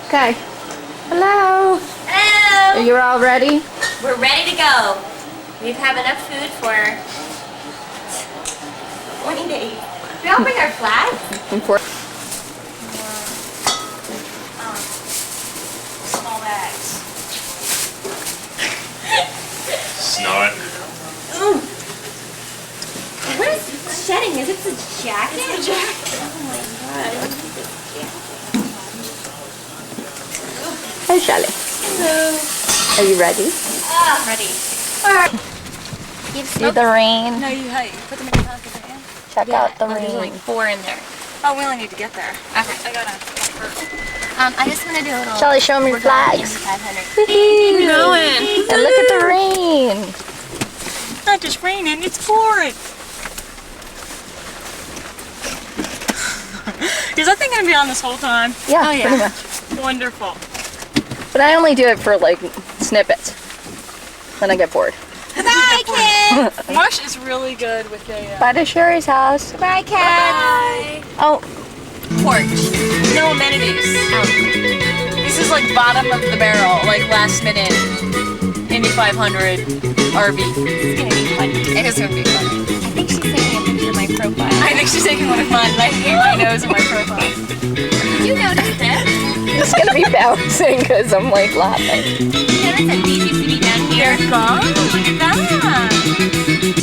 Okay. Hello. Hello. Are you all ready? We're ready to go. We have enough food for 20 days. We all bring our flags? Small bags. Snot. Ooh. What is shedding? Is it the jacket? It's the jacket. Oh my god. I need this jacket. Hi, Shelly. Hello. Are you ready? Ready. Alright. See the rain. No, you put them in your pocket, didn't you? Check out the There's only rain. 4 in there. Oh, we only need to get there. Okay. I gotta. I just want to do a little. Shelly, show me your flags. 500. Woohoo! going. And look at the rain. It's not just raining, it's pouring. Is that thing gonna be on this whole time? Yeah, Oh, yeah. pretty much. Wonderful. But I only do it for like snippets. Then I get bored. Bye, kids. Mush is really good with a Bye to Sherry's house. Bye, kids. Oh, porch. No amenities. This is like bottom of the barrel, like last minute Indy 500 RV. It's gonna be funny. It is gonna be fun. I think she's taking a picture of my profile. I think she's taking one of mine, and I hate my nose in my profile. You noticed it? it's gonna be bouncing because I'm like laughing. You noticed that BGCB down here? They're gone. Look at that.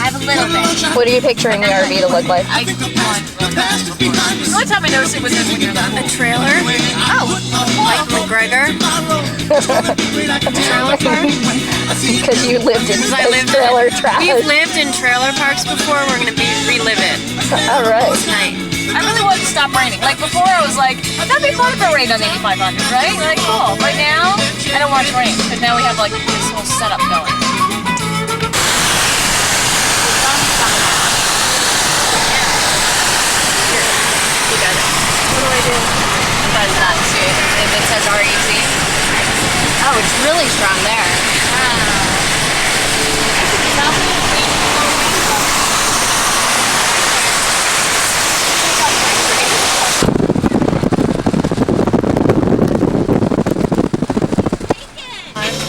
I have a little bit. What are you picturing the RV to look like? The only time I noticed it was when you're little. A trailer? Oh, like McGregor? Trailer park? Because you lived in I lived in- trailer trash. We've lived in trailer parks before. We're gonna relive it All right. tonight. I really wanted to stop raining. Like before, I was like, oh, that'd be fun if it rained on 8500, right? Like, cool. Right now, I don't want it to rain, but now we have like this whole setup going. You got it. What do I do? Besides that, see, if it says REC. Oh, it's really strong there.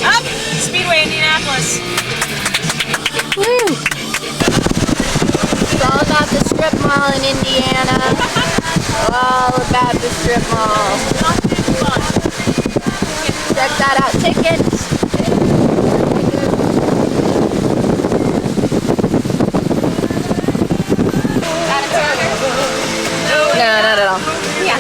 Up! Speedway, Indianapolis. Woo! It's all about the strip mall in Indiana. All about the strip mall. Check that out. Tickets. No, not at all. Yeah.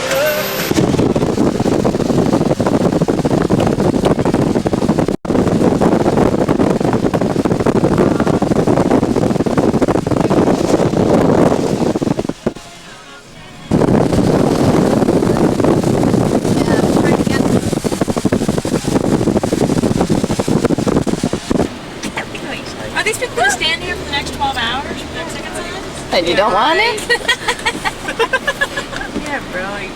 Are these people going to stand here for the next 12 hours with their tickets on? And you don't want it? Yeah, really.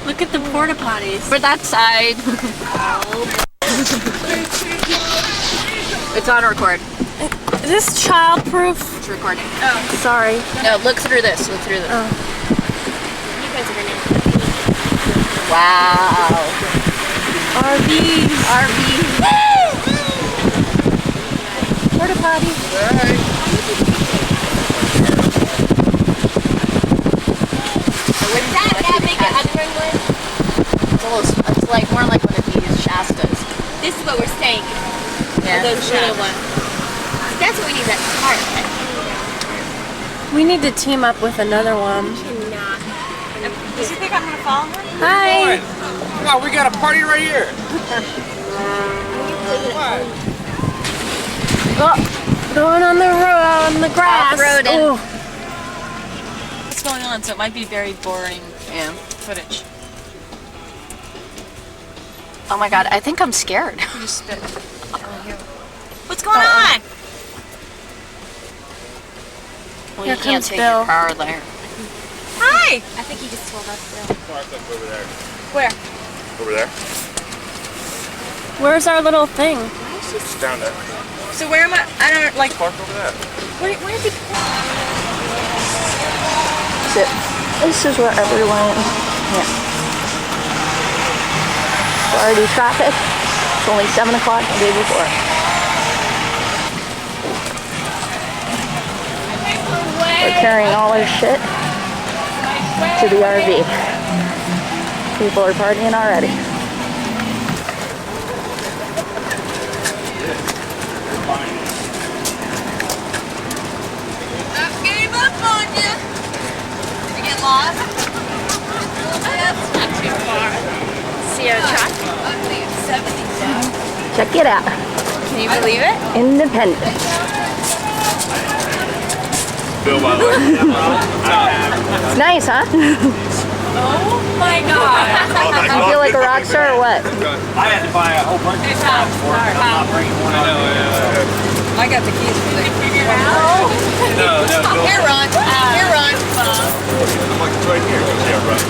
Look at the porta potties. For that side. It's on record. Is this child-proof? It's recording. Sorry. No, look through this. Look through this. You guys are gonna. Wow. RVs. RV. Porta potty. It's like more like one of these Shastas. This is what we're staying. Yeah. Those little ones. That's what we need. That cart. We need to team up with another one. Cannot. Does he think I'm gonna follow him? Hi. Wow, we got a party right here. Oh, going on the road, on the grass. Off-roading. Oh. What's going on? So it might be very boring footage. Oh my god, I think I'm scared. You just spit. What's going on? Well, Here you can't comes take Bill. your car there. Hi. I think he just told us. Parked up over there. Where? Over there? Where's our little thing? It's down there. So where am I? I don't like. Park over there. Where's he? This is where everyone. Yeah. Already traffic. It's only 7 o'clock the day before. We're carrying all our shit to the RV. People are partying already. I gave up on you. Did you get lost? That's not too far. See our truck? I think it's 70. Check it out. Can you believe it? Independence. Bill, by the way. It's nice, huh? Oh my god. You feel like a rock star or what? I had to buy a whole bunch of stuff for it. I'm not bringing one. I know, yeah. I got the keys for Did you this. figure it out? No. Here, Ron. Here, Ron. I'm like, it's right here. Yeah, right.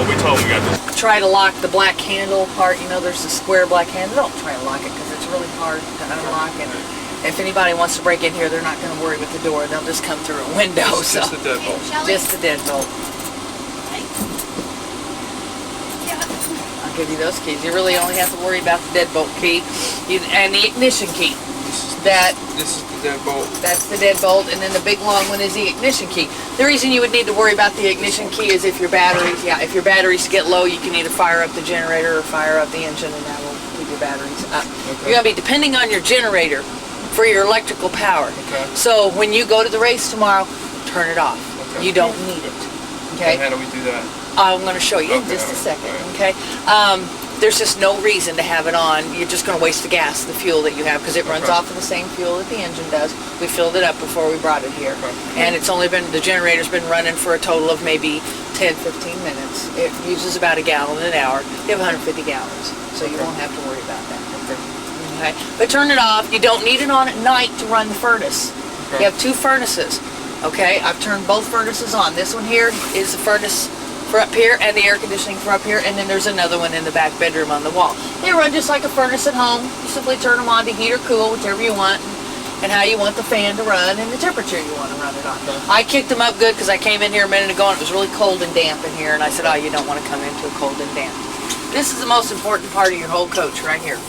We told him we got this. Try to lock the black handle part. You know, there's the square black handle. Don't try to lock it because it's really hard to unlock. And if anybody wants to break in here, they're not going to worry with the door. They'll just come through a window. So Just the deadbolt. just the deadbolt. I'll give you those keys. You really only have to worry about the deadbolt key and the ignition key. This is the deadbolt. That's the deadbolt, and then the big long one is the ignition key. The reason you would need to worry about the ignition key is if your batteries get low, you can either fire up the generator or fire up the engine, and that will keep your batteries up. Okay. You're going to be depending on your generator for your electrical power. Okay. So when you go to the race tomorrow, turn it off. Okay. You don't need it. Okay? How do we do that? I'm going to show you in Okay. just a second. Okay? There's just no reason to have it on. You're just going to waste the gas, the fuel that you have, because it runs Okay. off of the same fuel that the engine does. We filled it up before we brought it here. Okay. And it's only been, the generator's been running for a total of maybe 10, 15 minutes. It uses about a gallon an hour. You have 150 gallons, so you won't have to worry about that. Okay? But turn it off. You don't need it on at night to run the furnace. Okay. You have 2 furnaces. Okay? I've turned both furnaces on. This one here is the furnace for up here and the air conditioning for up here, and then there's another one in the back bedroom on the wall. They run just like a furnace at home. You simply turn them on to heat or cool, whichever you want, and how you want the fan to run and the temperature you want to run it on. I kicked them up good because I came in here a minute ago and it was really cold and damp in here, and I said, oh, you don't want to come into a cold and damp. This is the most important part of your whole coach right here.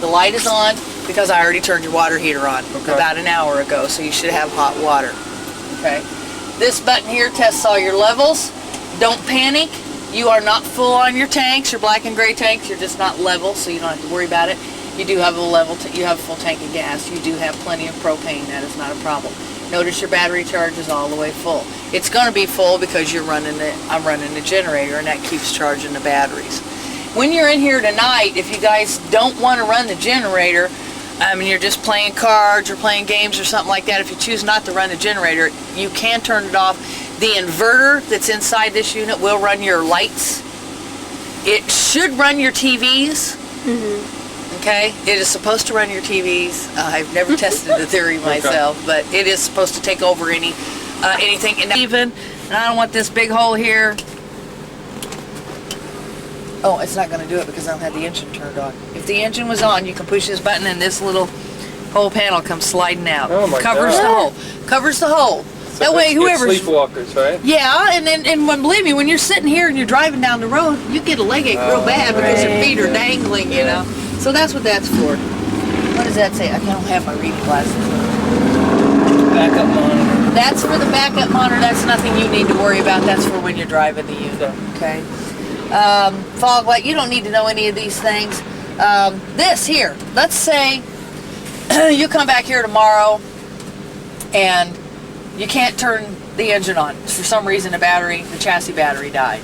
The light is on because I already turned your water heater on about an hour ago, so you should have hot water. Okay. This button here tests all your levels. Don't panic. You are not full on your tanks, your black and gray tanks. You're just not level, so you don't have to worry about it. You do have you have a full tank of gas. You do have plenty of propane. That is not a problem. Notice your battery charge is all the way full. It's going to be full because I'm running the generator, and that keeps charging the batteries. When you're in here tonight, if you guys don't want to run the generator, you're just playing cards or playing games or something like that, if you choose not to run the generator, you can turn it off. The inverter that's inside this unit will run your lights. It should run your TVs. Okay? It is supposed to run your TVs. I've never tested the theory myself, but it is supposed to take over anything. And I don't want this big hole here. Oh, it's not going to do it because I don't have the engine turned on. If the engine was on, you can push this button and this little whole panel comes sliding out. Oh my Covers God. the hole. Covers the hole. So That way, whoever's sleepwalkers, right? yeah, and when, believe me, when you're sitting here and you're driving down the road, you get a leg ache real bad because your feet are dangling, you know. So that's what that's for. What does that say? I don't have my reading glasses. Backup monitor. That's for the backup monitor. That's nothing you need to worry about. That's for when you're driving the unit. Okay. Fog light. You don't need to know any of these things. This here. Let's say you come back here tomorrow and you can't turn the engine on. For some reason, the chassis battery died.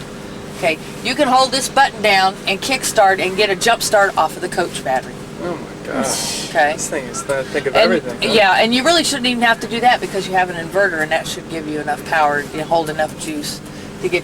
Okay, you can hold this button down and kickstart and get a jump start off of the coach battery. Oh my gosh. Okay. This thing is trying to think of And, everything. Huh? yeah, and you really shouldn't even have to do that because you have an inverter, and that should give you enough power, hold enough juice to get you